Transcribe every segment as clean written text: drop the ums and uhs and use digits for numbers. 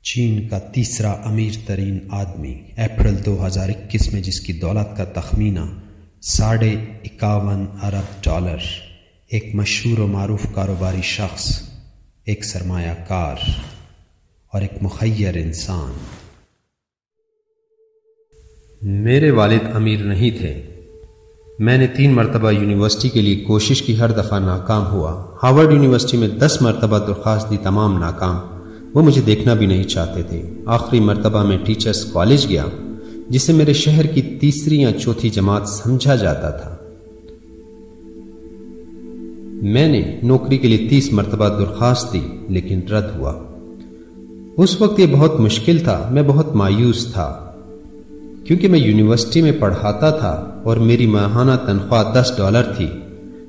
چین کا تیسرا امیر ترین آدمی، اپریل 2021 میں جس کی دولت کا تخمینہ 51.5 ارب ڈالر، ایک مشہور و معروف کاروباری شخص، ایک سرمایہ کار اور ایک مخیر انسان۔ میرے والد امیر نہیں تھے۔ میں نے 3 مرتبہ یونیورسٹی کے لیے کوشش کی، ہر دفعہ ناکام ہوا۔ ہارورڈ یونیورسٹی میں 10 مرتبہ درخواست دی، تمام ناکام۔ وہ مجھے دیکھنا بھی نہیں چاہتے تھے۔ آخری مرتبہ میں ٹیچرز کالج گیا، جسے میرے شہر کی 3 یا 4 جماعت سمجھا جاتا تھا۔ میں نے نوکری کے لیے 30 مرتبہ درخواست دی، لیکن رد ہوا۔ اس وقت یہ بہت مشکل تھا، میں بہت مایوس تھا، کیونکہ میں یونیورسٹی میں پڑھاتا تھا اور میری ماہانہ تنخواہ $10 تھی۔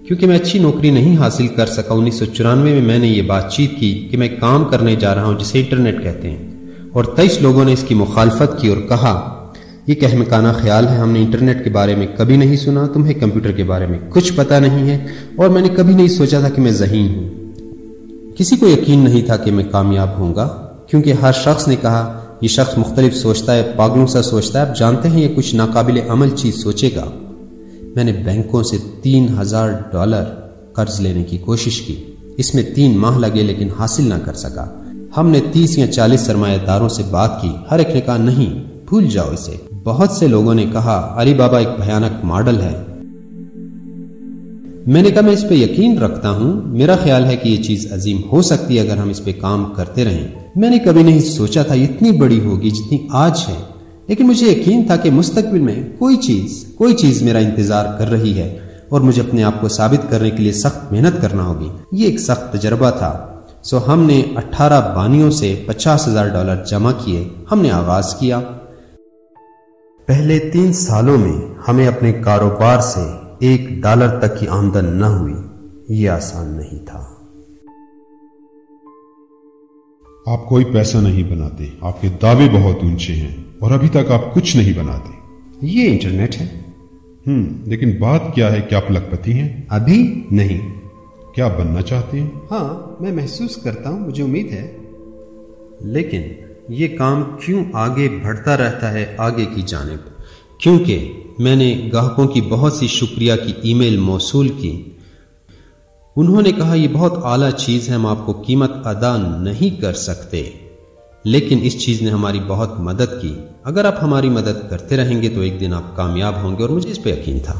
کیونکہ میں اچھی نوکری نہیں حاصل کر سکا، 1994 میں نے یہ بات چیت کی کہ میں کام کرنے جا رہا ہوں جسے انٹرنیٹ کہتے ہیں، اور 23 لوگوں نے اس کی مخالفت کی اور کہا یہ کہ احمقانہ خیال ہے، ہم نے انٹرنیٹ کے بارے میں کبھی نہیں سنا، تمہیں کمپیوٹر کے بارے میں کچھ پتہ نہیں ہے، اور میں نے کبھی نہیں سوچا تھا کہ میں ذہین ہوں۔ کسی کو یقین نہیں تھا کہ میں کامیاب ہوں گا، کیونکہ ہر شخص نے کہا یہ شخص مختلف سوچتا ہے، پاگلوں سا سوچتا ہے، آپ جانتے ہیں یہ کچھ ناقابل عمل چیز سوچے گا۔ میں نے بینکوں سے $3000 قرض لینے کی کوشش کی، اس میں 3 ماہ لگے لیکن حاصل نہ کر سکا۔ ہم نے 30 یا 40 سرمایہ داروں سے بات کی، ہر ایک نے کہا نہیں، بھول جاؤ اسے۔ بہت سے لوگوں نے کہا علی بابا ایک بھیانک ماڈل ہے۔ میں نے کہا میں اس پہ یقین رکھتا ہوں، میرا خیال ہے کہ یہ چیز عظیم ہو سکتی ہے اگر ہم اس پہ کام کرتے رہیں۔ میں نے کبھی نہیں سوچا تھا اتنی بڑی ہوگی جتنی آج ہے، لیکن مجھے یقین تھا کہ مستقبل میں کوئی چیز میرا انتظار کر رہی ہے اور مجھے اپنے آپ کو ثابت کرنے کے لیے سخت محنت کرنا ہوگی۔ یہ ایک سخت تجربہ تھا۔ ہم نے 18 بانیوں سے $50,000 جمع کیے۔ ہم نے آغاز کیا۔ پہلے 3 سالوں میں ہمیں اپنے کاروبار سے $1 تک کی آمدن نہ ہوئی۔ یہ آسان نہیں تھا۔ آپ کوئی پیسہ نہیں بناتے، آپ کے دعوے بہت اونچے ہیں اور ابھی تک آپ کچھ نہیں بناتے۔ یہ انٹرنیٹ ہے۔ لیکن بات کیا ہے کہ آپ لکھپتی ہیں؟ ابھی نہیں۔ کیا بننا چاہتے ہیں؟ ہاں، میں محسوس کرتا ہوں، مجھے امید ہے، لیکن یہ کام کیوں آگے بڑھتا رہتا ہے آگے کی جانب؟ کیونکہ میں نے گاہکوں کی بہت سی شکریہ کی ای میل موصول کی۔ انہوں نے کہا یہ بہت اعلیٰ چیز ہے، ہم آپ کو قیمت ادا نہیں کر سکتے، لیکن اس چیز نے ہماری بہت مدد کی۔ اگر آپ ہماری مدد کرتے رہیں گے تو ایک دن آپ کامیاب ہوں گے، اور مجھے اس پہ یقین تھا۔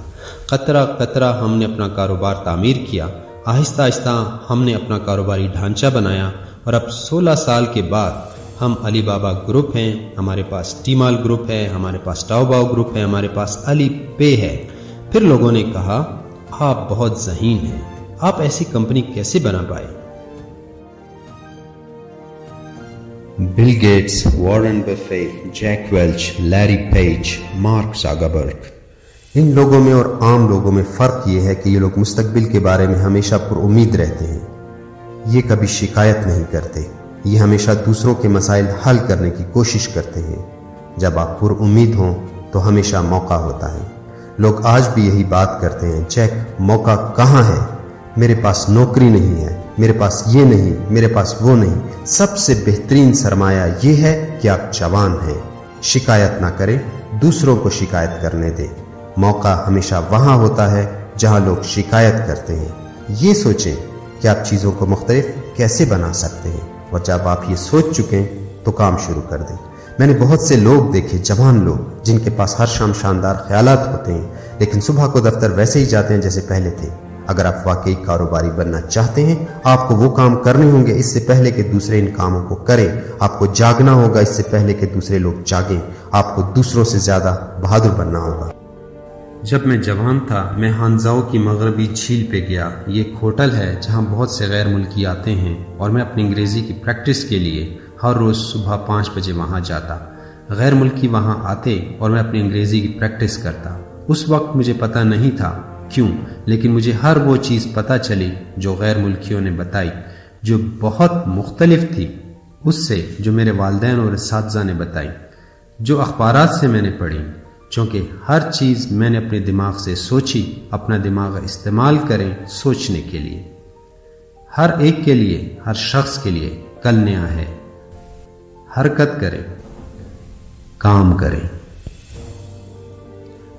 قطرہ قطرہ ہم نے اپنا کاروبار تعمیر کیا، آہستہ آہستہ ہم نے اپنا کاروباری ڈھانچہ بنایا، اور اب 16 سال کے بعد ہم علی بابا گروپ ہیں، ہمارے پاس ٹی مال گروپ ہے، ہمارے پاس ٹاؤ باؤ گروپ ہے، ہمارے پاس علی پے ہے۔ پھر لوگوں نے کہا آپ بہت ذہین ہیں، آپ ایسی کمپنی کیسے بنا پائے؟ Bill Gates, Warren Buffett, Jack Welch, Larry Page, Mark Zuckerberg, ان لوگوں میں اور عام لوگوں میں فرق یہ ہے کہ یہ لوگ مستقبل کے بارے میں ہمیشہ پر امید رہتے ہیں۔ یہ کبھی شکایت نہیں کرتے، یہ ہمیشہ دوسروں کے مسائل حل کرنے کی کوشش کرتے ہیں۔ جب آپ پر امید ہوں تو ہمیشہ موقع ہوتا ہے۔ لوگ آج بھی یہی بات کرتے ہیں، جیک موقع کہاں ہے؟ میرے پاس نوکری نہیں ہے، میرے پاس یہ نہیں، میرے پاس وہ نہیں۔ سب سے بہترین سرمایہ یہ ہے کہ آپ جوان ہیں۔ شکایت نہ کریں، دوسروں کو شکایت کرنے دیں۔ موقع ہمیشہ وہاں ہوتا ہے جہاں لوگ شکایت کرتے ہیں۔ یہ سوچیں کہ آپ چیزوں کو مختلف کیسے بنا سکتے ہیں، اور جب آپ یہ سوچ چکیں تو کام شروع کر دیں۔ میں نے بہت سے لوگ دیکھے، جوان لوگ، جن کے پاس ہر شام شاندار خیالات ہوتے ہیں، لیکن صبح کو دفتر ویسے ہی جاتے ہیں جیسے پہلے تھے۔ اگر آپ واقعی کاروباری بننا چاہتے ہیں، آپ کو وہ کام کرنے ہوں گے اس سے پہلے کہ دوسرے ان کاموں کو کریں۔ آپ کو جاگنا ہوگا اس سے پہلے کہ دوسرے لوگ جاگیں۔ آپ کو دوسروں سے زیادہ بہادر بننا ہوگا۔ جب میں جوان تھا، میں ہانزاؤ کی مغربی جھیل پہ گیا۔ یہ ایک ہوٹل ہے جہاں بہت سے غیر ملکی آتے ہیں، اور میں اپنی انگریزی کی پریکٹس کے لیے ہر روز صبح 5 بجے وہاں جاتا۔ غیر ملکی وہاں آتے اور میں اپنی انگریزی کی پریکٹس کرتا۔ اس وقت مجھے پتہ نہیں تھا کیوں، لیکن مجھے ہر وہ چیز پتہ چلی جو غیر ملکیوں نے بتائی، جو بہت مختلف تھی اس سے جو میرے والدین اور اساتذہ نے بتائی، جو اخبارات سے میں نے پڑھی۔ چونکہ ہر چیز میں نے اپنے دماغ سے سوچی۔ اپنا دماغ استعمال کریں سوچنے کے لیے۔ ہر ایک کے لیے، ہر شخص کے لیے کل نیا ہے۔ حرکت کریں، کام کریں۔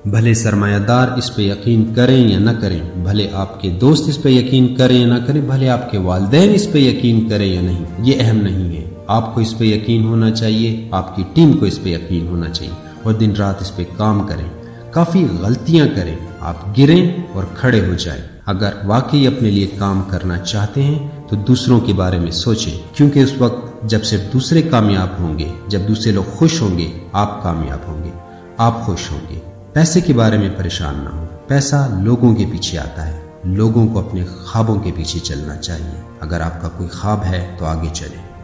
بھلے سرمایہ دار اس پہ یقین کریں یا نہ کریں، بھلے آپ کے دوست اس پہ یقین کریں یا نہ کریں، بھلے آپ کے والدین اس پہ یقین کریں یا نہیں، یہ اہم نہیں ہے۔ آپ کو اس پہ یقین ہونا چاہیے، آپ کی ٹیم کو اس پہ یقین ہونا چاہیے، اور دن رات اس پہ کام کریں۔ کافی غلطیاں کریں، آپ گریں اور کھڑے ہو جائیں۔ اگر واقعی اپنے لیے کام کرنا چاہتے ہیں تو دوسروں کے بارے میں سوچیں، کیونکہ اس وقت جب صرف دوسرے کامیاب ہوں گے، جب دوسرے لوگ خوش ہوں گے، آپ کامیاب ہوں گے، آپ خوش ہوں گے۔ پیسے کے بارے میں پریشان نہ ہو، پیسہ لوگوں کے پیچھے آتا ہے، لوگوں کو اپنے خوابوں کے پیچھے چلنا چاہیے۔ اگر آپ کا کوئی خواب ہے تو آگے چلیں۔